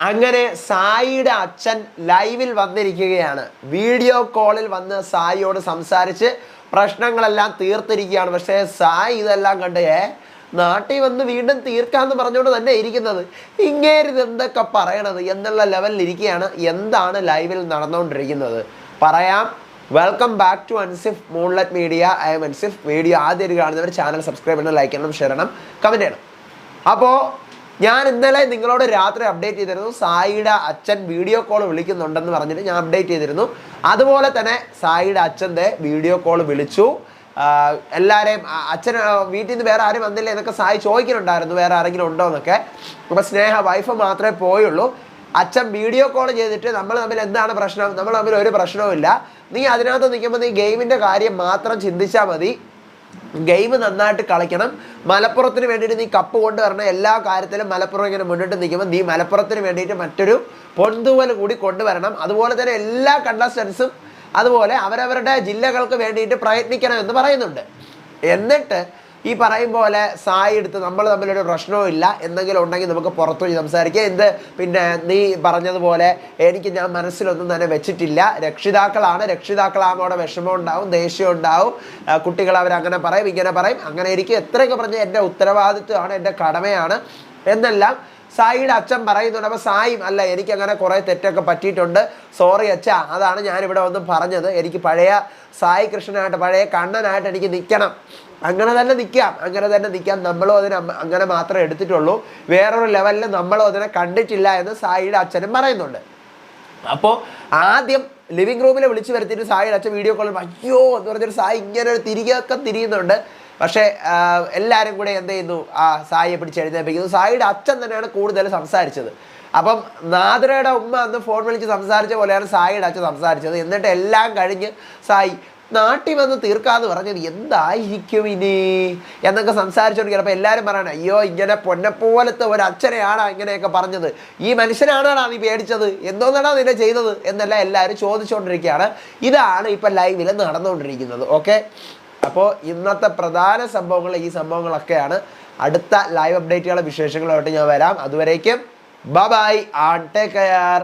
അങ്ങനെ സായിയുടെ അച്ഛൻ ലൈവിൽ വന്നിരിക്കുകയാണ്. വീഡിയോ കോളിൽ വന്ന് സായിയോട് സംസാരിച്ച് പ്രശ്നങ്ങളെല്ലാം തീർത്തിരിക്കുകയാണ്. പക്ഷേ സായി ഇതെല്ലാം കണ്ട് നാട്ടിൽ വന്ന് വീണ്ടും തീർക്കാമെന്ന് പറഞ്ഞുകൊണ്ട് തന്നെ ഇരിക്കുന്നത്. ഇങ്ങേരിത് എന്തൊക്കെ പറയണത് എന്നുള്ള ലെവലിൽ ഇരിക്കുകയാണ്. എന്താണ് ലൈവിൽ നടന്നുകൊണ്ടിരിക്കുന്നത് പറയാം. Welcome back to Ansif moonlight media. I am Ansif. Video ആദ്യമായിട്ട് കാണുന്നവർ ചാനൽ സബ്സ്ക്രൈബ് ചെയ്യണം, ലൈക്ക് ചെയ്യണം, ഷെയർ ചെയ്യണം, കമൻറ്റ് ചെയ്യണം. അപ്പോൾ ഞാൻ ഇന്നലെ നിങ്ങളോട് രാത്രി അപ്ഡേറ്റ് ചെയ്തിരുന്നു, സായിയുടെ അച്ഛൻ വീഡിയോ കോൾ വിളിക്കുന്നുണ്ടെന്ന് പറഞ്ഞിട്ട് ഞാൻ അപ്ഡേറ്റ് ചെയ്തിരുന്നു. അതുപോലെ തന്നെ സായിയുടെ അച്ഛൻ്റെ വീഡിയോ കോൾ വിളിച്ചു. എല്ലാവരെയും അച്ഛൻ വീട്ടിൽ നിന്ന് വേറെ ആരും വന്നില്ല എന്നൊക്കെ സായി ചോദിക്കുന്നുണ്ടായിരുന്നു, വേറെ ആരെങ്കിലും ഉണ്ടോ എന്നൊക്കെ. അപ്പോൾ സ്നേഹ വൈഫ് മാത്രമേ പോയുള്ളൂ. അച്ഛൻ വീഡിയോ കോൾ ചെയ്തിട്ട് നമ്മൾ തമ്മിൽ എന്താണ് പ്രശ്നം, നമ്മൾ തമ്മിൽ ഒരു പ്രശ്നവും ഇല്ല, നീ അതിനകത്ത് നിൽക്കുമ്പോൾ നീ ഗെയിമിൻ്റെ കാര്യം മാത്രം ചിന്തിച്ചാൽ മതി, ഗെയിം നന്നായിട്ട് കളിക്കണം, മലപ്പുറത്തിന് വേണ്ടിയിട്ട് നീ കപ്പ് കൊണ്ടുവരണം, എല്ലാ കാര്യത്തിലും മലപ്പുറം ഇങ്ങനെ മുന്നിട്ട് നിൽക്കുമ്പോൾ നീ മലപ്പുറത്തിന് വേണ്ടിയിട്ട് മറ്റൊരു പൊൻതൂവൽ കൂടി കൊണ്ടുവരണം, അതുപോലെ തന്നെ എല്ലാ കണ്ടസ്റ്റൻസും അതുപോലെ അവരവരുടെ ജില്ലകൾക്ക് വേണ്ടിയിട്ട് പ്രയത്നിക്കണം എന്ന് പറയുന്നുണ്ട്. എന്നിട്ട് ഈ പറയും പോലെ സായി എടുത്ത് നമ്മൾ തമ്മിലൊരു പ്രശ്നവും ഇല്ല, എന്തെങ്കിലും ഉണ്ടെങ്കിൽ നമുക്ക് പുറത്തു പോയി സംസാരിക്കുക. പിന്നെ നീ പറഞ്ഞതുപോലെ ഞാൻ മനസ്സിലൊന്നും തന്നെ വെച്ചിട്ടില്ല, രക്ഷിതാക്കളാകുമ്പോൾ അവിടെ വിഷമം ഉണ്ടാവും, ദേഷ്യം ഉണ്ടാവും, കുട്ടികൾ അവരങ്ങനെ പറയും ഇങ്ങനെ പറയും, അങ്ങനെ ഇരിക്കും, എത്രയൊക്കെ പറഞ്ഞാൽ എൻ്റെ ഉത്തരവാദിത്വമാണ്, എൻ്റെ കടമയാണ് എന്നെല്ലാം സായിയുടെ അച്ഛൻ പറയുന്നുണ്ട്. അപ്പോൾ സായിയും അല്ല, എനിക്കങ്ങനെ കുറേ തെറ്റൊക്കെ പറ്റിയിട്ടുണ്ട്, സോറി അച്ഛ, അതാണ് ഞാനിവിടെ വന്ന് പറഞ്ഞത്, എനിക്ക് പഴയ സായി കൃഷ്ണനായിട്ട് പഴയ കണ്ണനായിട്ട് എനിക്ക് നിൽക്കണം, അങ്ങനെ തന്നെ നിൽക്കാം, നമ്മളും അതിനെ അങ്ങനെ മാത്രമേ എടുത്തിട്ടുള്ളൂ, വേറൊരു ലെവലിൽ നമ്മളും അതിനെ കണ്ടിട്ടില്ല എന്ന് സായിയുടെ അച്ഛനും പറയുന്നുണ്ട്. അപ്പോൾ ആദ്യം ലിവിങ് റൂമിൽ വിളിച്ചു വരുത്തിയിട്ട് സായിയുടെ അച്ഛൻ വീഡിയോ കോളിൽ അയ്യോ എന്ന് പറഞ്ഞൊരു സായി ഇങ്ങനെ തിരിയുന്നുണ്ട്. പക്ഷേ എല്ലാവരും കൂടെ എന്ത് ചെയ്യുന്നു, സായിയെ പിടിച്ച് എഴുന്നേൽപ്പിക്കുന്നു. സായിയുടെ അച്ഛൻ തന്നെയാണ് കൂടുതൽ സംസാരിച്ചത്. അപ്പം നാദ്രയുടെ ഉമ്മ അന്ന് ഫോൺ വിളിച്ച് സംസാരിച്ച പോലെയാണ് സായിയുടെ അച്ഛൻ സംസാരിച്ചത്. എന്നിട്ട് എല്ലാം കഴിഞ്ഞ് സായി നാട്ടിൽ വന്ന് തീർക്കാമെന്ന് പറഞ്ഞത് എന്തായിരിക്കും ഇനി എന്നൊക്കെ സംസാരിച്ചുകൊണ്ടിരിക്കുക. അപ്പോൾ എല്ലാവരും പറയണം, അയ്യോ ഇങ്ങനെ പൊന്നെപ്പോലത്തെ ഒരു അച്ഛനെയാണോ ഇങ്ങനെയൊക്കെ പറഞ്ഞത്, ഈ മനുഷ്യനാണാ നീ പേടിച്ചത്, എന്തോന്നാണ് നിന്നെ ചെയ്തത് എന്നെല്ലാം എല്ലാവരും ചോദിച്ചുകൊണ്ടിരിക്കുകയാണ്. ഇതാണ് ഇപ്പം ലൈവിൽ നടന്നുകൊണ്ടിരിക്കുന്നത്. ഓക്കെ, അപ്പോൾ ഇന്നത്തെ പ്രധാന സംഭവങ്ങൾ ഈ സംഭവങ്ങളൊക്കെയാണ്. അടുത്ത ലൈവ് അപ്ഡേറ്റുകളെ വിശേഷങ്ങളുമായിട്ട് ഞാൻ വരാം. അതുവരേക്കും ബൈ ആൻഡ് ടേക്ക് കെയർ.